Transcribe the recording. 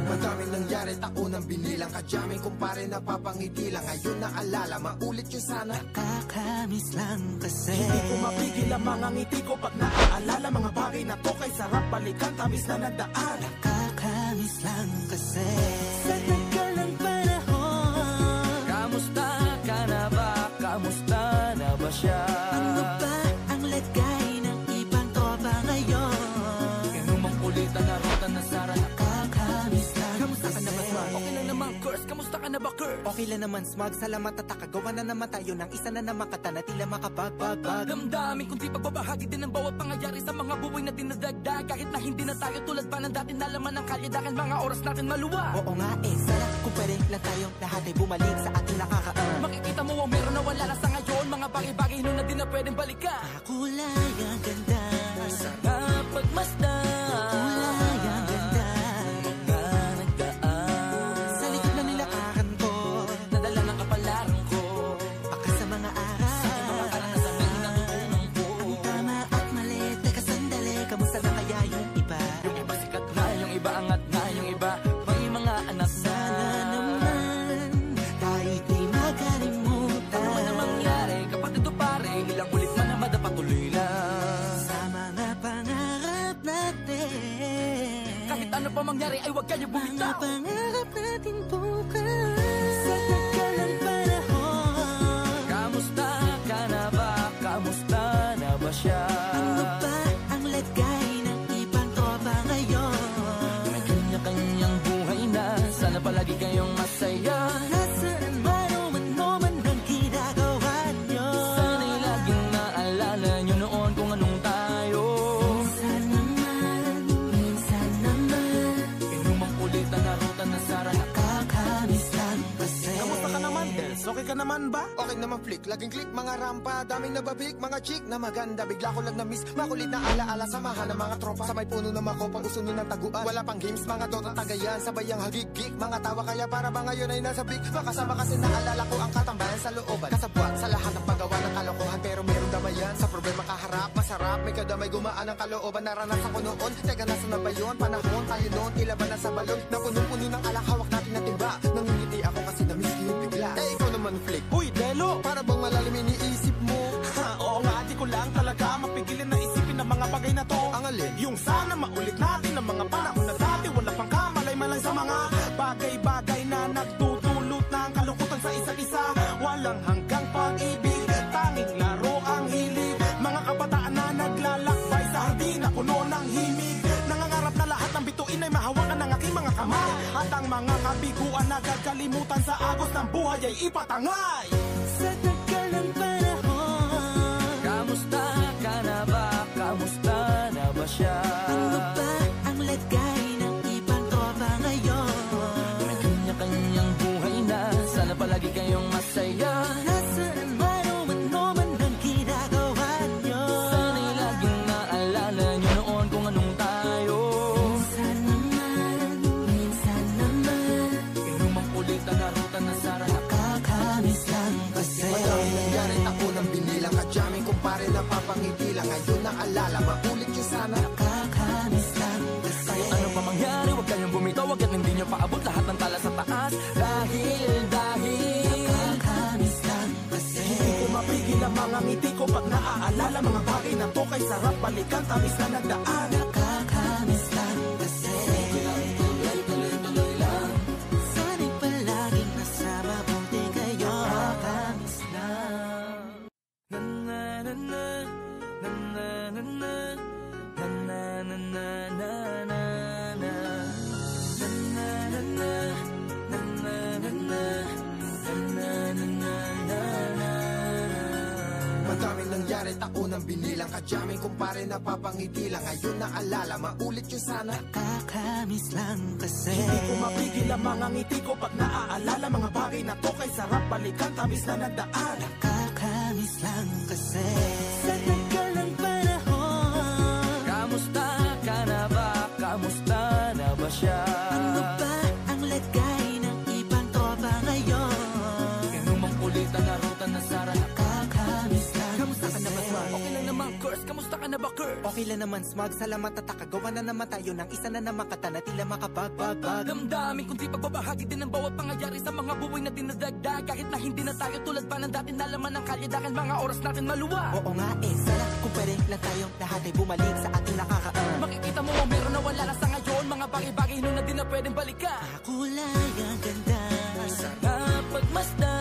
Madaming nangyari, taunang binilang, kadyaming kumpare napapangiti lang. Ngayon naalala, maulit yun sana. Nakakamiss lang kasi hindi ko mapigil ang mga ngiti ko pag naaalala. Mga bagay na to kay sarap balikan, tamis na nagdaan. Nakakamiss lang kasi sa tagal ng panahon. Kamusta ka na ba? Kamusta na ba siya? Ano ba ang lagay ng ibang tropa ngayon? Inumang kulitan na ruta na sara. Nakakamiss lang. Kamusta ka na ba, Smug? Okay lang naman, Curse. Kamusta ka na ba, Curse? Okay lang naman, Smug. Salamat at nakagawa na naman tayo ng isa na namakata na tila makabagbag. Damdamin kundi pagbabahagi din ng bawat pangyayari sa mga buhay na dinadagdag. Kahit na hindi na tayo tulad pa ng dati, nalaman ng kalye dahil mga oras natin maluwa. Oo nga sana kung pwede lang tayong lahat ay bumalik sa ating nakakaan. Makikita mo ang meron na wala na sa ngayon. Mga bagay-bagay nun na di na pwedeng balikan. Kulay ang ganda, sarap pagmasdan. kulay ang ganda, Mga nagdaan sa likod na nilakaran ko, nadala ng kapalaran ko. baka sa mga araw, Mga karanasan na natutunan ko. ang tama at mali. Teka sandali, kamusta na kaya yung iba? Yung iba sikat na, yung iba angat na, yung iba may mga anak na. Sana naman tayo'y di makalimutan. Ano man ang mangyari, kapag ito pare, ilang ulit man na madapatuloy lang. Sa mga pangarap natin, Kahit ano pa mangyari ay huwag kayo mga bumitaw. pangarap natin bukas. Sa tagal ng panahon, Kamusta ka na ba? Kamusta na ba siya? ano ba ang lagay ng ibang tropa ngayon? May kanya-kanyang buhay na, sana palagi kayong masaya. Nasaan man o man ang ginagawa nyo? Sana'y laging naalala nyo noon kung anong tayo. Minsan naman Inumang kulitan na ruta na sara. nakakamiss lang kasi. Kamusta ka naman, Dels? Okay ka naman ba? Okay naman flick, laging click, mga rampa, daming nababik, mga chick na maganda. Bigla ko lang na-miss, makulit na alaala, samahan ng mga tropa. Sa may puno na makopang usunin ng taguan. Wala pang games, mga dota tagayan, sabay ang hagigik. Mga tawa kaya para ba ngayon ay nasa big. Makasama kasi naalala ko ang katambayan sa looban. Kasabwat sa lahat ng paggawa ng kalokohan, pero meron damayan. Sa problema kaharap, masarap, may kadamay gumaan ang kalooban. Naranasan ko noon, teka nasa na ba yun? Panahon tayo noon, tila ba nasa balon? Na punong-puno ng alak, hawak natin na timba. Nangingiti ako kasi na-miss ko yung bigla. Eh, ikaw naman flick. Uy, Delo! Para bang malalim iniisip mo? Ha, oo nga, di ko lang talaga mapigilin na isipin ang mga bagay na to. Ang alin? Yung sana maulit natin ang mga panahon na dati. Wala pang kamalay-malay sa mga bagay-bagay na nagtutulot ng kalungkutan sa isa't isa. Walang hanggang pag-ibig, tanging laro ang hilig. Mga kabataan na naglalakbay sa hardin na puno ng himig. Nangangarap na lahat ng bituin ay mahawakan ng aking mga kamay. At ang mga kabiguan na gagalimutan sa agos ng buhay ay ipatangay. Sa tagal ng panahon, Kamusta ka na ba? Kamusta na ba siya? ano ba ang lagay ng ibang tropa ngayon? May kanya-kanyang buhay na, sana palagi kayong masaya. Nasaan man o man ang ginagawa nyo? Sana'y laging naalala nyo noon kung anong tayo. Minsan naman Inumang kulitan na ruta na sara. nakakamiss lang kasi. Madaming nangyari, taunang binilang, kadyaming kumpare napapangiti lang. Ngayon naalala, maulit yun sana. Nakakamiss lang kasi. Ano pa mangyari, huwag kayong bumitaw, hanggat hindi nyo paabot lahat ng tala sa taas. Dahil Nakakamiss lang kasi. Hindi ko mapigil ang mga ngiti ko pag naaalala. Mga bagay na to kay sarap balikan, tamis na nagdaan. Nakakamiss lang kasi. tuloy-tuloy lang. Sana'y palaging nasa mabuti kayo. Nakakamiss lang. Madaming nangyari, taunang binilang, kadyaming kumpare napapangiti lang. Ngayon naalala, maulit yun sana. Nakakamiss lang kasi. Hindi ko mapigil ang mga ngiti ko pag naaalala. Mga bagay na to kay sarap balikan, tamis na nagdaan. Nakakamiss lang kasi. Sa tagal ng panahon, Kamusta ka na ba? Kamusta na ba siya? ano ba curse. Okay lang naman smug, salamat at takagawa na naman tayo ng isa na naman kata na tila makabagbag. Damdamin kundi pagbabahagi din ng bawat pangyayari sa mga buhay na dinadagdag. Kahit na hindi na tayo tulad pa ng dati na laman ng kalye dahil mga oras natin maluwa. Oo nga sana kung pwede lang tayong lahat ay bumalik sa ating nakakaan. Makikita mo meron na wala na sa ngayon, mga bagay-bagay nun na di na pwedeng balikan. Kulay ang ganda, Sarap pagmasdan